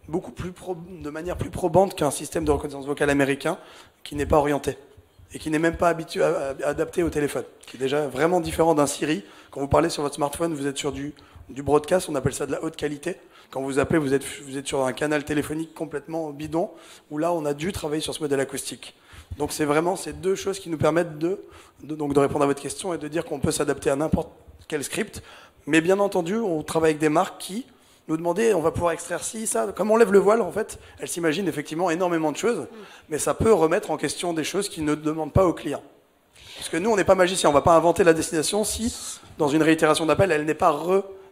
de manière plus probante qu'un système de reconnaissance vocale américain qui n'est pas orienté et qui n'est même pas adapté au téléphone, qui est déjà vraiment différent d'un Siri. Quand vous parlez sur votre smartphone, vous êtes sur du broadcast, on appelle ça de la haute qualité. Quand vous appelez, vous êtes sur un canal téléphonique complètement bidon, où là, on a dû travailler sur ce modèle acoustique. Donc c'est vraiment ces deux choses qui nous permettent de répondre à votre question et de dire qu'on peut s'adapter à n'importe quel script. Mais bien entendu, on travaille avec des marques qui nous demandaient, on va pouvoir extraire ci, ça. Comme on lève le voile, en fait, elles s'imaginent effectivement énormément de choses, mais ça peut remettre en question des choses qui ne demandent pas aux clients. Parce que nous, on n'est pas magiciens, on ne va pas inventer la destination si, dans une réitération d'appel, elle n'est pas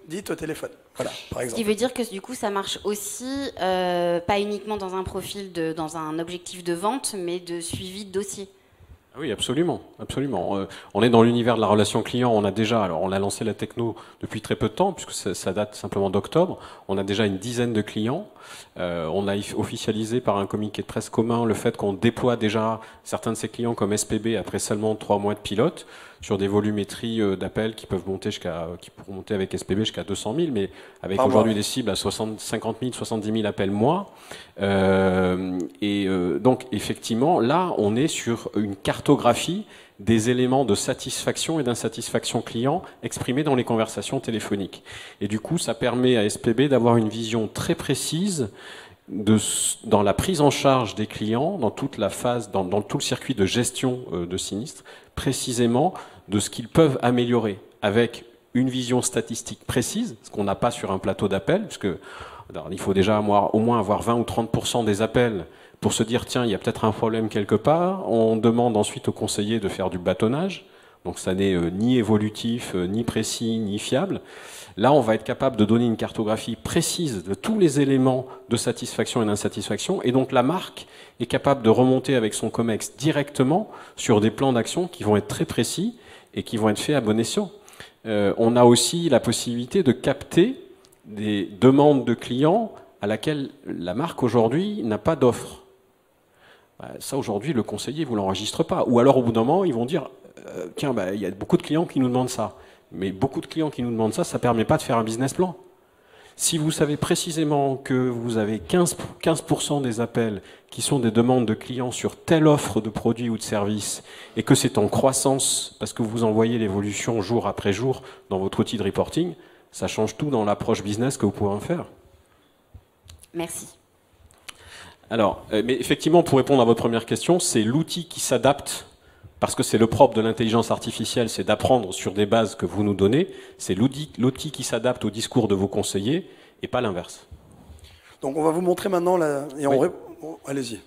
dite au téléphone. Voilà, par exemple. Ce qui veut dire que du coup, ça marche aussi, pas uniquement dans un profil, dans un objectif de vente, mais de suivi de dossier. Oui, absolument, absolument. On est dans l'univers de la relation client. On a lancé la techno depuis très peu de temps, puisque ça date simplement d'octobre. On a déjà une dizaine de clients. On a officialisé par un communiqué de presse commun le fait qu'on déploie déjà certains de ces clients comme SPB après seulement 3 mois de pilote, sur des volumétries d'appels qui pourront monter avec SPB jusqu'à 200 000, mais avec aujourd'hui des cibles à 50 000, 70 000 appels mois. Donc effectivement, là, on est sur une cartographie des éléments de satisfaction et d'insatisfaction client exprimés dans les conversations téléphoniques. Et du coup, ça permet à SPB d'avoir une vision très précise dans la prise en charge des clients, dans toute la phase, dans tout le circuit de gestion de sinistre, précisément de ce qu'ils peuvent améliorer, avec une vision statistique précise, ce qu'on n'a pas sur un plateau d'appel, puisque il faut déjà au moins avoir 20 ou 30% des appels pour se dire, tiens, il y a peut-être un problème quelque part. On demande ensuite au conseiller de faire du bâtonnage, donc ça n'est ni évolutif, ni précis, ni fiable. Là, on va être capable de donner une cartographie précise de tous les éléments de satisfaction et d'insatisfaction, et donc la marque est capable de remonter avec son COMEX directement sur des plans d'action qui vont être très précis et qui vont être faits à bon escient. On a aussi la possibilité de capter des demandes de clients à laquelle la marque aujourd'hui n'a pas d'offre. Ça, aujourd'hui, le conseiller ne vous l'enregistre pas. Ou alors, au bout d'un moment, ils vont dire tiens, il y a beaucoup de clients qui nous demandent ça. Mais beaucoup de clients qui nous demandent ça, ça ne permet pas de faire un business plan. Si vous savez précisément que vous avez 15% des appels qui sont des demandes de clients sur telle offre de produit ou de service et que c'est en croissance parce que vous envoyez l'évolution jour après jour dans votre outil de reporting, ça change tout dans l'approche business que vous pouvez en faire. Merci. Alors, mais effectivement, pour répondre à votre première question, c'est l'outil qui s'adapte, parce que c'est le propre de l'intelligence artificielle, c'est d'apprendre sur des bases que vous nous donnez, c'est l'outil qui s'adapte au discours de vos conseillers, et pas l'inverse. Donc on va vous montrer maintenant, et allez-y.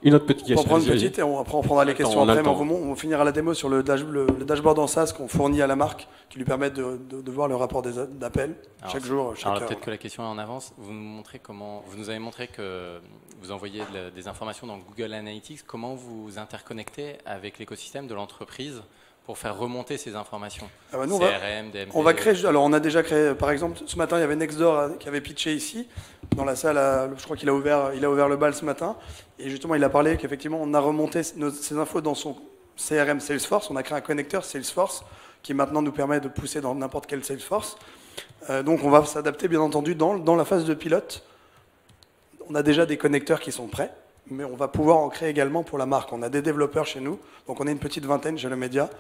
Une autre petite On va question. prendre une petite et après on prendra les questions on a après, le mais temps. on finira la démo sur le dashboard en SaaS qu'on fournit à la marque, qui lui permet de voir le rapport d'appels chaque jour, chaque Alors heure. peut-être que la question est en avance. Vous nous avez montré que vous envoyez des informations dans Google Analytics. Comment vous interconnectez avec l'écosystème de l'entreprise pour faire remonter ces informations? Ah bah nous, CRM, DMP. on va créer. Alors on a déjà créé, par exemple, ce matin il y avait Nextdoor qui avait pitché ici dans la salle. Je crois qu'il a ouvert le bal ce matin, et justement il a parlé qu'effectivement on a remonté ces infos dans son CRM Salesforce. On a créé un connecteur Salesforce qui maintenant nous permet de pousser dans n'importe quel Salesforce. Donc on va s'adapter bien entendu dans la phase de pilote. On a déjà des connecteurs qui sont prêts, mais on va pouvoir en créer également pour la marque. On a des développeurs chez nous, donc on est une petite vingtaine chez le média.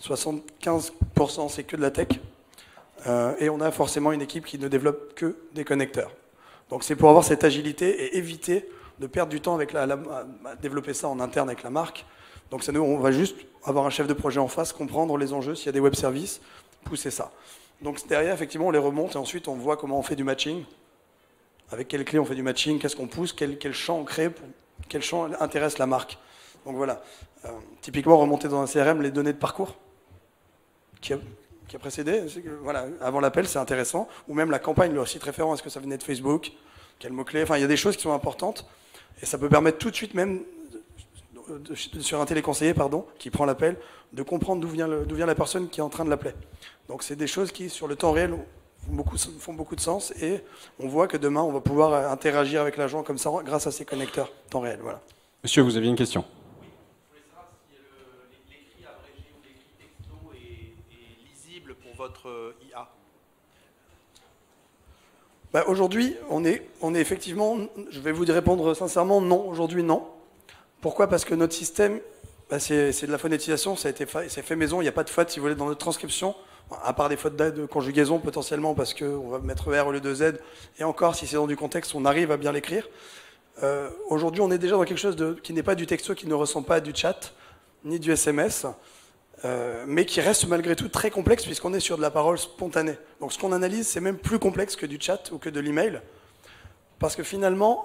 75% c'est que de la tech. Et on a forcément une équipe qui ne développe que des connecteurs. Donc c'est pour avoir cette agilité et éviter de perdre du temps avec à développer ça en interne avec la marque. Donc ça, nous, on va juste avoir un chef de projet en face, comprendre les enjeux, s'il y a des web services, pousser ça. Donc derrière, effectivement, on les remonte et ensuite on voit comment on fait du matching. Avec quelles clés on fait du matching, qu'est-ce qu'on pousse, quel champ on crée, quel champ intéresse la marque. Donc voilà, typiquement remonter dans un CRM les données de parcours qui a précédé, voilà, avant l'appel, c'est intéressant, ou même la campagne, le site référent, est-ce que ça venait de Facebook, quel mot-clé, enfin il y a des choses qui sont importantes, et ça peut permettre tout de suite même, sur un téléconseiller, qui prend l'appel, de comprendre d'où vient la personne qui est en train de l'appeler. Donc c'est des choses qui, sur le temps réel, font beaucoup de sens, et on voit que demain, on va pouvoir interagir avec l'agent comme ça, grâce à ces connecteurs temps réel. Voilà. Monsieur, vous aviez une question? L'écrit abrégé ou l'écrit texto est lisible pour votre IA? Bah, aujourd'hui, on est effectivement, je vais vous répondre sincèrement, non. Aujourd'hui, non. Pourquoi? Parce que notre système, c'est de la phonétisation, c'est fait maison, il n'y a pas de faute, si vous voulez, dans notre transcription, à part des fautes de conjugaison potentiellement, parce qu'on va mettre R au lieu de Z, et encore, si c'est dans du contexte, on arrive à bien l'écrire. Aujourd'hui, on est déjà dans quelque chose qui n'est pas du texto, qui ne ressemble pas à du chat, ni du SMS, mais qui reste malgré tout très complexe, puisqu'on est sur de la parole spontanée. Donc ce qu'on analyse, c'est même plus complexe que du chat ou que de l'email, parce que finalement,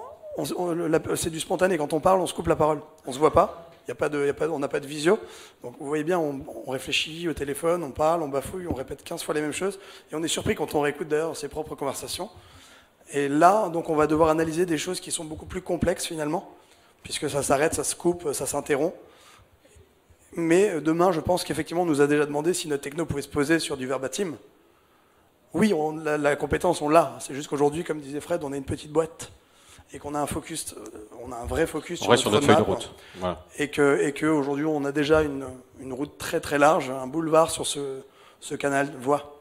c'est du spontané. Quand on parle, on se coupe la parole. On ne se voit pas. On n'a pas de visio. Donc vous voyez bien, on réfléchit au téléphone, on parle, on bafouille, on répète 15 fois les mêmes choses. Et on est surpris quand on réécoute d'ailleurs ses propres conversations. Et là, donc, on va devoir analyser des choses qui sont beaucoup plus complexes finalement, puisque ça s'arrête, ça se coupe, ça s'interrompt. Mais demain, je pense qu'effectivement, on nous a déjà demandé si notre techno pouvait se poser sur du verbatim. Oui, la compétence, on l'a. C'est juste qu'aujourd'hui, comme disait Fred, on est une petite boîte. Et qu'on a un vrai focus sur notre feuille de route. Voilà. Et qu'aujourd'hui, on a déjà une route très très large, un boulevard sur ce canal voix.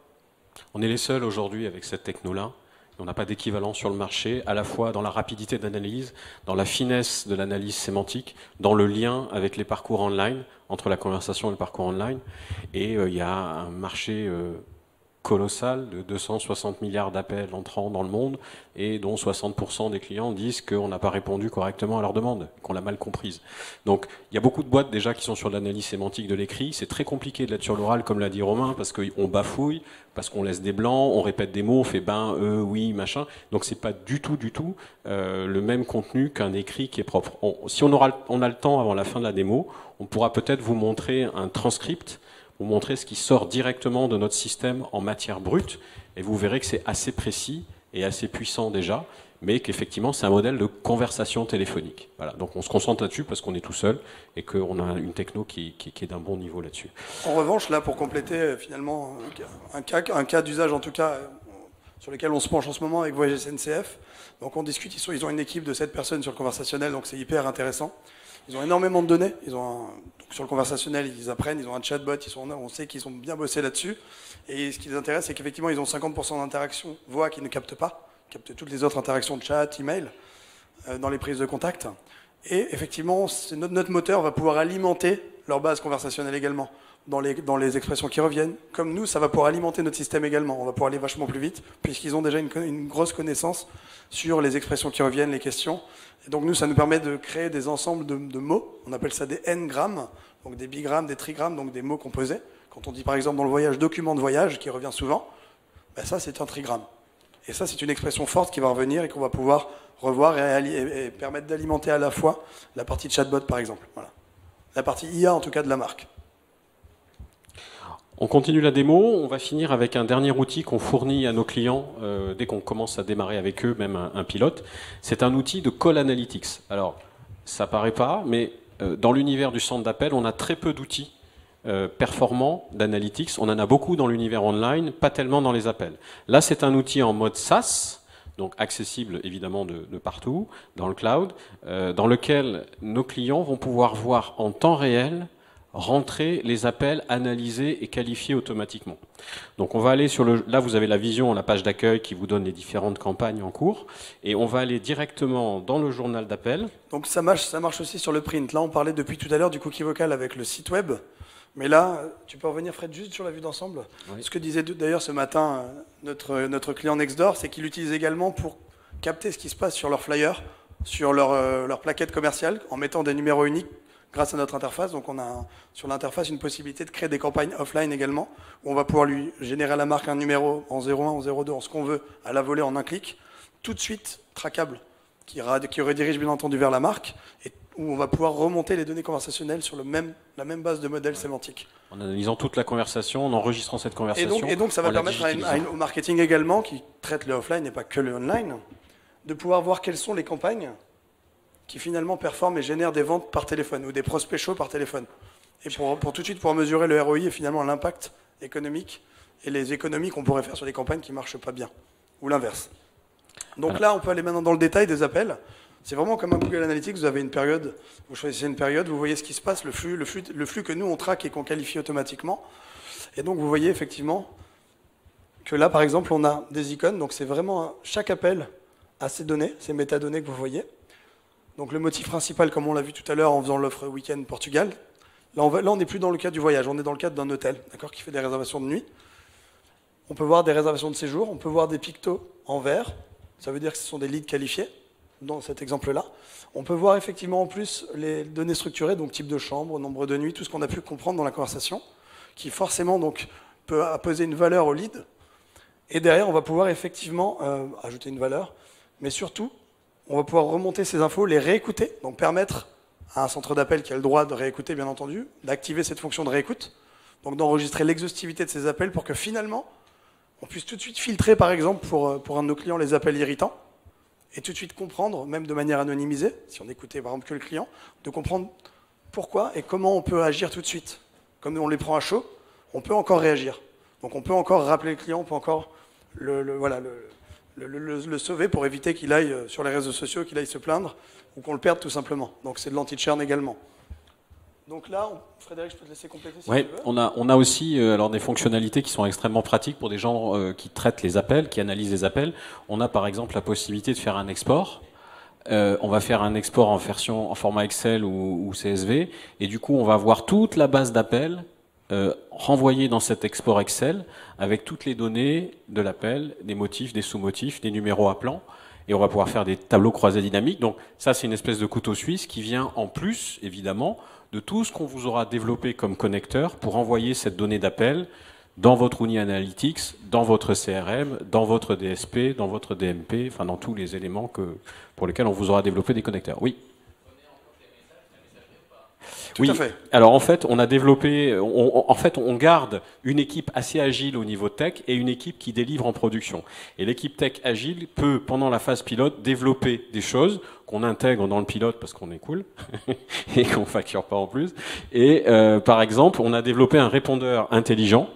On est les seuls aujourd'hui avec cette techno-là. On n'a pas d'équivalent sur le marché, à la fois dans la rapidité d'analyse, dans la finesse de l'analyse sémantique, dans le lien avec les parcours online, entre la conversation et le parcours online. Et il y a un marché colossal de 260 milliards d'appels entrants dans le monde, et dont 60% des clients disent qu'on n'a pas répondu correctement à leur demande, qu'on l'a mal comprise. Donc il y a beaucoup de boîtes déjà qui sont sur l'analyse sémantique de l'écrit. C'est très compliqué de l'être sur l'oral, comme l'a dit Romain, parce qu'on bafouille, parce qu'on laisse des blancs, on répète des mots, on fait oui, machin. Donc c'est pas du tout le même contenu qu'un écrit qui est propre. Si on a le temps avant la fin de la démo, on pourra peut-être vous montrer un transcript, vous montrer ce qui sort directement de notre système en matière brute, et vous verrez que c'est assez précis et assez puissant déjà, mais qu'effectivement c'est un modèle de conversation téléphonique. Voilà. Donc on se concentre là-dessus parce qu'on est tout seul et qu'on a une techno qui est d'un bon niveau là-dessus. En revanche, là, pour compléter finalement un cas d'usage en tout cas sur lequel on se penche en ce moment avec Voyage SNCF, donc on discute, ils ont une équipe de 7 personnes sur le conversationnel, donc c'est hyper intéressant. Ils ont énormément de données. Donc sur le conversationnel, ils apprennent, ils ont un chatbot, on sait qu'ils ont bien bossé là-dessus. Et ce qui les intéresse, c'est qu'effectivement, ils ont 50% d'interaction voix qui ne captent pas. capte toutes les autres interactions de chat, email, dans les prises de contact. Et effectivement, notre moteur va pouvoir alimenter leur base conversationnelle également, dans les expressions qui reviennent. Comme nous, ça va pouvoir alimenter notre système également. On va pouvoir aller vachement plus vite, puisqu'ils ont déjà une grosse connaissance sur les expressions qui reviennent, les questions. Et donc nous, ça nous permet de créer des ensembles de mots. On appelle ça des n-grammes, donc des bigrammes, des trigrammes, donc des mots composés. Quand on dit par exemple dans le voyage, document de voyage, qui revient souvent, ben ça c'est un trigramme. Et ça c'est une expression forte qui va revenir et qu'on va pouvoir revoir et permettre d'alimenter à la fois la partie chatbot par exemple. Voilà. La partie IA en tout cas de la marque. On continue la démo, on va finir avec un dernier outil qu'on fournit à nos clients dès qu'on commence à démarrer avec eux, même un pilote. C'est un outil de call analytics. Alors, ça paraît pas, mais dans l'univers du centre d'appel, on a très peu d'outils performants d'analytics. On en a beaucoup dans l'univers online, pas tellement dans les appels. Là, c'est un outil en mode SaaS, donc accessible évidemment de partout, dans le cloud, dans lequel nos clients vont pouvoir voir en temps réel rentrer les appels analysés et qualifiés automatiquement. Donc on va aller sur là vous avez la vision, la page d'accueil qui vous donne les différentes campagnes en cours, et on va aller directement dans le journal d'appel. Donc ça marche aussi sur le print. Là on parlait depuis tout à l'heure du cookie vocal avec le site web, mais là tu peux revenir Fred juste sur la vue d'ensemble. Oui. Ce que disait d'ailleurs ce matin notre client Nextdoor, c'est qu'il l'utilise également pour capter ce qui se passe sur leur flyer, sur leur plaquette commerciale, en mettant des numéros uniques grâce à notre interface. Donc on a sur l'interface une possibilité de créer des campagnes offline également, où on va pouvoir lui générer à la marque un numéro en 01, en 02, en ce qu'on veut, à la volée en un clic, tout de suite traquable, qui redirige bien entendu vers la marque, et où on va pouvoir remonter les données conversationnelles sur la même base de modèles sémantiques. En analysant toute la conversation, en enregistrant cette conversation. Et donc ça va permettre au marketing également, qui traite le offline et pas que le online, de pouvoir voir quelles sont les campagnes qui finalement performent et génèrent des ventes par téléphone ou des prospects chauds par téléphone. Et pour tout de suite pouvoir mesurer le ROI et finalement l'impact économique et les économies qu'on pourrait faire sur des campagnes qui ne marchent pas bien, ou l'inverse. Donc là, on peut aller maintenant dans le détail des appels. C'est vraiment comme un Google Analytics, vous avez une période, vous choisissez une période, vous voyez ce qui se passe, le flux que nous on traque et qu'on qualifie automatiquement. Et donc vous voyez effectivement que là, par exemple, on a des icônes, donc c'est vraiment chaque appel a ses données, ces métadonnées que vous voyez. Donc le motif principal, comme on l'a vu tout à l'heure en faisant l'offre week-end Portugal, là on n'est plus dans le cadre du voyage, on est dans le cadre d'un hôtel, d'accord, qui fait des réservations de nuit. On peut voir des réservations de séjour, on peut voir des pictos en vert, ça veut dire que ce sont des leads qualifiés, dans cet exemple-là. On peut voir effectivement en plus les données structurées, donc type de chambre, nombre de nuits, tout ce qu'on a pu comprendre dans la conversation, qui forcément donc peut apposer une valeur au lead. Et derrière, on va pouvoir effectivement ajouter une valeur, mais surtout, on va pouvoir remonter ces infos, les réécouter, donc permettre à un centre d'appel qui a le droit de réécouter, bien entendu, d'activer cette fonction de réécoute, donc d'enregistrer l'exhaustivité de ces appels pour que finalement, on puisse tout de suite filtrer, par exemple, pour un de nos clients, les appels irritants, et tout de suite comprendre, même de manière anonymisée, si on écoutait par exemple que le client, de comprendre pourquoi et comment on peut agir tout de suite. Comme on les prend à chaud, on peut encore réagir. Donc on peut encore rappeler le client, on peut encore le sauver pour éviter qu'il aille sur les réseaux sociaux, qu'il aille se plaindre, ou qu'on le perde tout simplement. Donc c'est de l'anti-churn également. Donc là, Frédéric, je peux te laisser compléter si tu veux. On a aussi alors des fonctionnalités qui sont extrêmement pratiques pour des gens qui traitent les appels, qui analysent les appels. On a par exemple la possibilité de faire un export. On va faire un export en format Excel ou CSV, et du coup on va avoir toute la base d'appels renvoyée dans cet export Excel avec toutes les données de l'appel, des motifs, des sous-motifs, des numéros appelants, et on va pouvoir faire des tableaux croisés dynamiques. Donc ça, c'est une espèce de couteau suisse qui vient en plus, évidemment, de tout ce qu'on vous aura développé comme connecteur pour envoyer cette donnée d'appel dans votre Uni Analytics, dans votre CRM, dans votre DSP, dans votre DMP, enfin dans tous les éléments pour lesquels on vous aura développé des connecteurs. Oui. Tout à fait. Alors en fait, on a développé, on garde une équipe assez agile au niveau tech et une équipe qui délivre en production. Et l'équipe tech agile peut, pendant la phase pilote, développer des choses qu'on intègre dans le pilote parce qu'on est cool et qu'on facture pas en plus. Et par exemple, on a développé un répondeur intelligent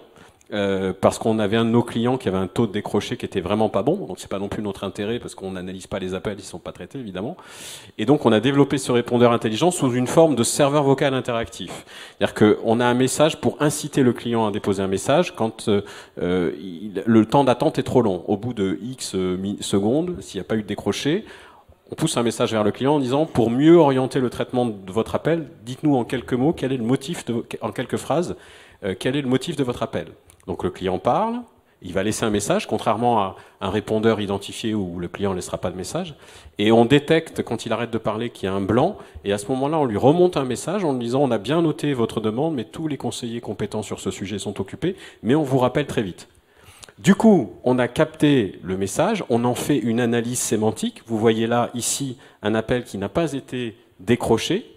parce qu'on avait un de nos clients qui avait un taux de décroché qui était vraiment pas bon, donc c'est pas non plus notre intérêt parce qu'on n'analyse pas les appels, ils sont pas traités évidemment. Et donc on a développé ce répondeur intelligent sous une forme de serveur vocal interactif. C'est-à-dire qu'on a un message pour inciter le client à déposer un message quand le temps d'attente est trop long. Au bout de X secondes, s'il n'y a pas eu de décroché, on pousse un message vers le client en disant pour mieux orienter le traitement de votre appel, dites-nous en quelques mots quel est le motif en quelques phrases quel est le motif de votre appel. Donc le client parle, il va laisser un message, contrairement à un répondeur identifié où le client ne laissera pas de message, et on détecte quand il arrête de parler qu'il y a un blanc, et à ce moment-là on lui remonte un message en lui disant on a bien noté votre demande, mais tous les conseillers compétents sur ce sujet sont occupés, mais on vous rappelle très vite. Du coup, on a capté le message, on en fait une analyse sémantique, vous voyez là, ici, un appel qui n'a pas été décroché,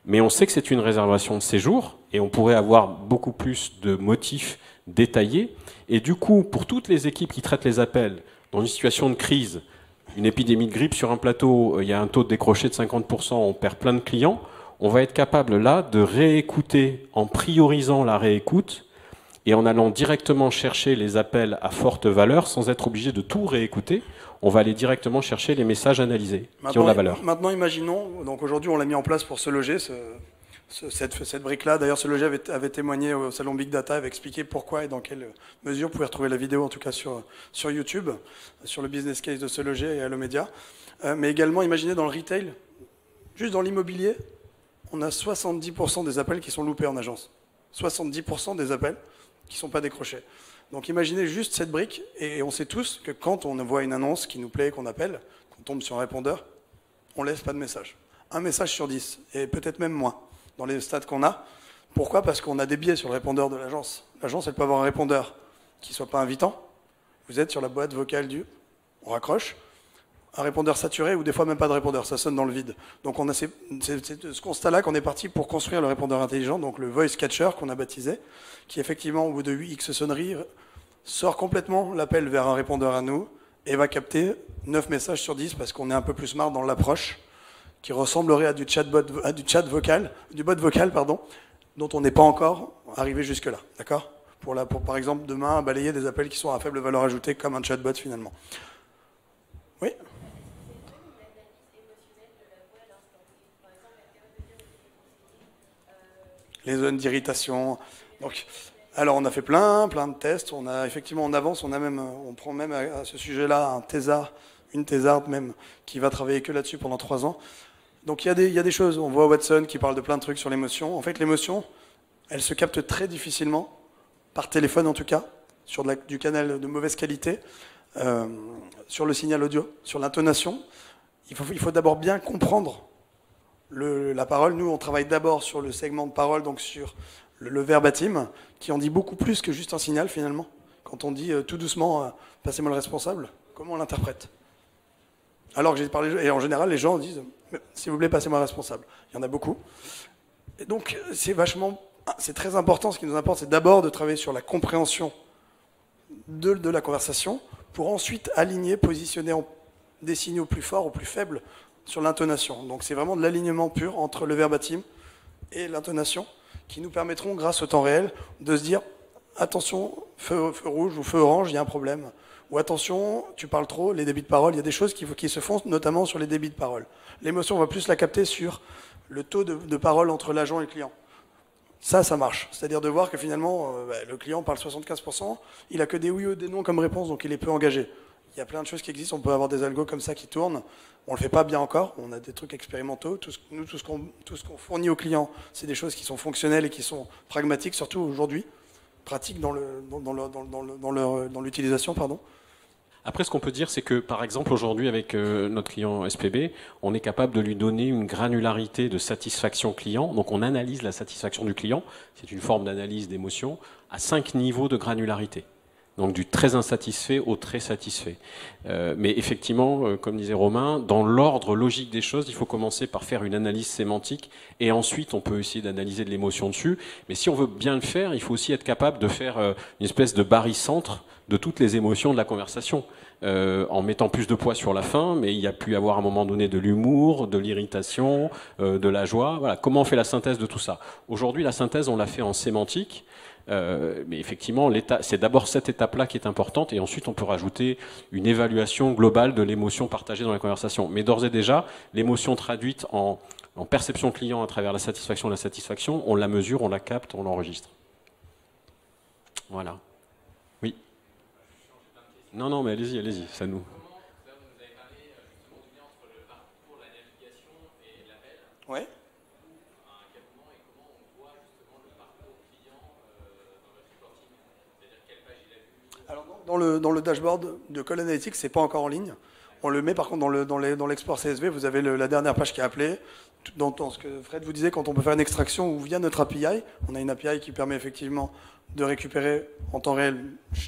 mais on sait que c'est une réservation de séjour, et on pourrait avoir beaucoup plus de motifs détaillés. Et du coup, pour toutes les équipes qui traitent les appels, dans une situation de crise, une épidémie de grippe sur un plateau, il y a un taux de décroché de 50%, on perd plein de clients, on va être capable là de réécouter en priorisant la réécoute et en allant directement chercher les appels à forte valeur sans être obligé de tout réécouter. On va aller directement chercher les messages analysés qui ont de la valeur. Maintenant, imaginons, donc aujourd'hui on l'a mis en place pour Se Loger, cette brique-là. D'ailleurs, Se Loger avait témoigné au salon Big Data, avait expliqué pourquoi et dans quelle mesure. Vous pouvez retrouver la vidéo en tout cas sur YouTube, sur le business case de Se Loger et Allomedia. Mais également, imaginez dans le retail, juste dans l'immobilier, on a 70% des appels qui sont loupés en agence. 70% des appels qui ne sont pas décrochés. Donc imaginez juste cette brique, et on sait tous que quand on voit une annonce qui nous plaît, qu'on appelle, qu'on tombe sur un répondeur, on ne laisse pas de message. Un message sur 10, et peut-être même moins, dans les stats qu'on a. Pourquoi? Parce qu'on a des biais sur le répondeur de l'agence. L'agence, elle peut avoir un répondeur qui ne soit pas invitant. Vous êtes sur la boîte vocale on raccroche. Un répondeur saturé, ou des fois même pas de répondeur, ça sonne dans le vide. Donc on a c'est ce constat-là qu'on est parti pour construire le répondeur intelligent, donc le voice catcher qu'on a baptisé, qui effectivement, au bout de 8x sonneries, sort complètement l'appel vers un répondeur à nous, et va capter 9 messages sur 10, parce qu'on est un peu plus smart dans l'approche, qui ressemblerait à du bot vocal, dont on n'est pas encore arrivé jusque-là, d'accord ? Pour par exemple, demain, balayer des appels qui sont à faible valeur ajoutée, comme un chatbot finalement. Oui ? Les zones d'irritation. Donc, alors, on a fait plein de tests. On a effectivement, on avance. On prend même à ce sujet-là une thésarde même, qui va travailler que là-dessus pendant 3 ans. Donc, il y a des choses. On voit Watson qui parle de plein de trucs sur l'émotion. En fait, l'émotion, elle se capte très difficilement, par téléphone en tout cas, sur du canal de mauvaise qualité, sur le signal audio, sur l'intonation. Il faut d'abord bien comprendre la parole. Nous, on travaille d'abord sur le segment de parole, donc sur le verbatim, qui en dit beaucoup plus que juste un signal finalement. Quand on dit tout doucement, passez-moi le responsable, comment on l'interprète? Alors que j'ai parlé, et en général, les gens disent, s'il vous plaît, passez-moi le responsable. Il y en a beaucoup. Et donc, c'est très important. Ce qui nous importe, c'est d'abord de travailler sur la compréhension de la conversation, pour ensuite aligner, positionner des signaux plus forts ou plus faibles sur l'intonation. Donc c'est vraiment de l'alignement pur entre le verbatim et l'intonation qui nous permettront, grâce au temps réel, de se dire attention, feu rouge ou feu orange, il y a un problème. Ou attention, tu parles trop, les débits de parole, il y a des choses qui se font notamment sur les débits de parole. L'émotion, on va plus la capter sur le taux de parole entre l'agent et le client. Ça marche. C'est-à-dire de voir que finalement, le client parle 75%, il a que des oui ou des non comme réponse, donc il est peu engagé. Il y a plein de choses qui existent, on peut avoir des algos comme ça qui tournent. On ne le fait pas bien encore, on a des trucs expérimentaux. Tout ce qu'on fournit aux clients, c'est des choses qui sont fonctionnelles et qui sont pragmatiques, surtout aujourd'hui, pratiques dans l'utilisation, pardon. Après, ce qu'on peut dire, c'est que, par exemple, aujourd'hui, avec notre client SPB, on est capable de lui donner une granularité de satisfaction client. Donc, on analyse la satisfaction du client. C'est une forme d'analyse d'émotion à 5 niveaux de granularité. Donc, du très insatisfait au très satisfait. Mais effectivement, comme disait Romain, dans l'ordre logique des choses, il faut commencer par faire une analyse sémantique et ensuite, on peut essayer d'analyser de l'émotion dessus. Mais si on veut bien le faire, il faut aussi être capable de faire une espèce de barycentre de toutes les émotions de la conversation. en mettant plus de poids sur la fin, mais il y a pu y avoir à un moment donné de l'humour, de l'irritation, de la joie. Voilà. Comment on fait la synthèse de tout ça? Aujourd'hui, la synthèse, on l'a fait en sémantique. Mais effectivement, c'est d'abord cette étape-là qui est importante, et ensuite on peut rajouter une évaluation globale de l'émotion partagée dans la conversation. Mais d'ores et déjà, l'émotion traduite en perception client à travers la satisfaction, on la mesure, on la capte, on l'enregistre. Voilà. Oui. Non, non, mais allez-y, ça nous. Ouais. Alors, dans le dashboard de Call Analytics, c'est pas encore en ligne. On le met par contre dans l'export CSV. Vous avez la dernière page qui est appelée. Dans ce que Fred vous disait, quand on peut faire une extraction ou via notre API, on a une API qui permet effectivement de récupérer en temps réel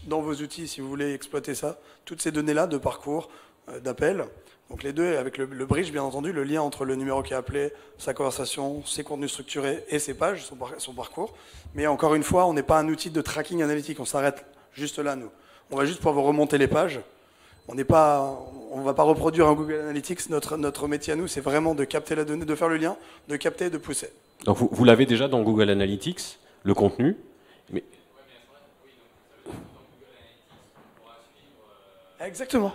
dans vos outils, si vous voulez exploiter ça, toutes ces données-là de parcours, d'appel. Donc les deux, avec le bridge, bien entendu, le lien entre le numéro qui est appelé, sa conversation, ses contenus structurés et ses pages, son parcours. Mais encore une fois, on n'est pas un outil de tracking analytique, on s'arrête juste là, nous. On va juste pouvoir vous remonter les pages. On ne va pas reproduire un Google Analytics. Notre métier à nous, c'est vraiment de capter la donnée, de faire le lien, de capter et de pousser. Donc vous l'avez déjà dans Google Analytics, le contenu. Mais... Exactement.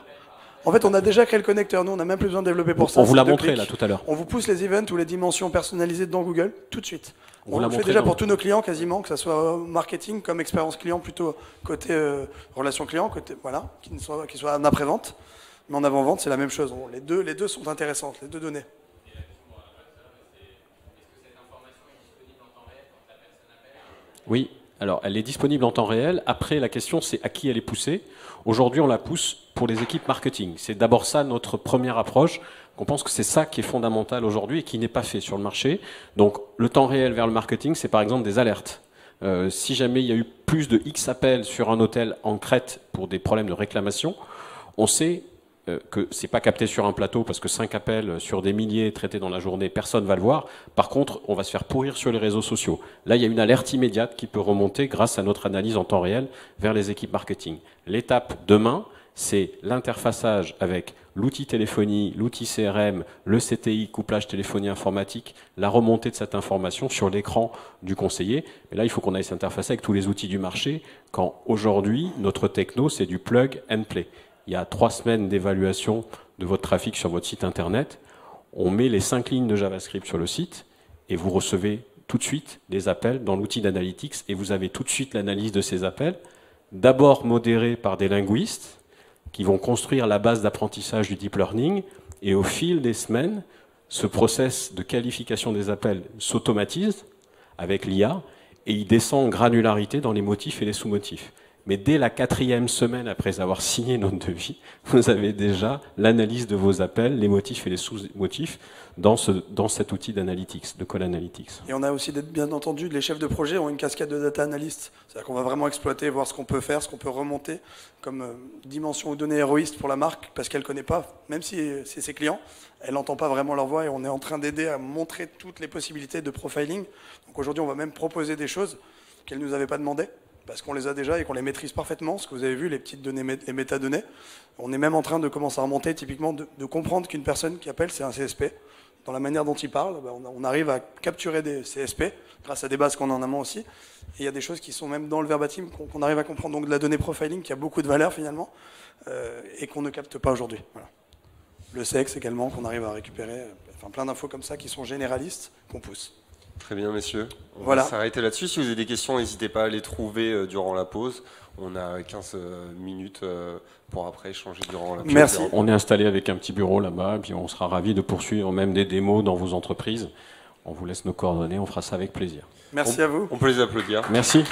En fait, on a déjà créé le connecteur. Nous, on n'a même plus besoin de développer pour ça. On vous l'a montré là tout à l'heure. On vous pousse les events ou les dimensions personnalisées dans Google tout de suite. On le fait déjà pour tous nos clients quasiment, que ce soit marketing comme expérience client, plutôt côté relation client, côté voilà, qui soit en après-vente. Mais en avant-vente, c'est la même chose. Les deux sont intéressantes, les deux données. Oui, alors elle est disponible en temps réel. Après, la question, c'est à qui elle est poussée. Aujourd'hui, on la pousse pour les équipes marketing. C'est d'abord ça notre première approche. On pense que c'est ça qui est fondamental aujourd'hui et qui n'est pas fait sur le marché. Donc, le temps réel vers le marketing, c'est par exemple des alertes. Si jamais il y a eu plus de X appels sur un hôtel en Crète pour des problèmes de réclamation, on sait que c'est pas capté sur un plateau parce que 5 appels sur des milliers traités dans la journée, personne va le voir. Par contre, on va se faire pourrir sur les réseaux sociaux. Là, il y a une alerte immédiate qui peut remonter grâce à notre analyse en temps réel vers les équipes marketing. L'étape demain, c'est l'interfaçage avec l'outil téléphonie, l'outil CRM, le CTI, couplage téléphonie informatique, la remontée de cette information sur l'écran du conseiller. Et là, il faut qu'on aille s'interfacer avec tous les outils du marché, quand aujourd'hui, notre techno, c'est du plug and play. Il y a 3 semaines d'évaluation de votre trafic sur votre site internet. On met les 5 lignes de JavaScript sur le site et vous recevez tout de suite des appels dans l'outil d'analytics et vous avez tout de suite l'analyse de ces appels, d'abord modérée par des linguistes qui vont construire la base d'apprentissage du deep learning, et au fil des semaines, ce process de qualification des appels s'automatise avec l'IA et il descend en granularité dans les motifs et les sous-motifs. Mais dès la 4e semaine après avoir signé notre devis, vous avez déjà l'analyse de vos appels, les motifs et les sous-motifs dans cet outil d'analytics, de Call Analytics. Et on a aussi, bien entendu, les chefs de projet ont une casquette de data analyst. C'est-à-dire qu'on va vraiment exploiter, voir ce qu'on peut faire, ce qu'on peut remonter comme dimension ou données héroïstes pour la marque, parce qu'elle ne connaît pas, même si c'est ses clients, elle n'entend pas vraiment leur voix et on est en train d'aider à montrer toutes les possibilités de profiling. Donc aujourd'hui, on va même proposer des choses qu'elle ne nous avait pas demandées, parce qu'on les a déjà et qu'on les maîtrise parfaitement. Ce que vous avez vu, les petites données, les métadonnées. On est même en train de commencer à remonter, typiquement, de comprendre qu'une personne qui appelle, c'est un CSP. Dans la manière dont il parle, on arrive à capturer des CSP, grâce à des bases qu'on a en amont aussi. Et il y a des choses qui sont même dans le verbatim qu'on arrive à comprendre. Donc de la donnée profiling qui a beaucoup de valeur finalement, et qu'on ne capte pas aujourd'hui. Voilà. Le sexe également, qu'on arrive à récupérer. Enfin, plein d'infos comme ça qui sont généralistes, qu'on pousse. Très bien, messieurs. On Voilà. va s'arrêter là-dessus. Si vous avez des questions, n'hésitez pas à les trouver durant la pause. On a 15 minutes pour après échanger durant la pause. Merci. On est installé avec un petit bureau là-bas, et puis on sera ravis de poursuivre même des démos dans vos entreprises. On vous laisse nos coordonnées, on fera ça avec plaisir. Merci à vous. On peut les applaudir. Merci.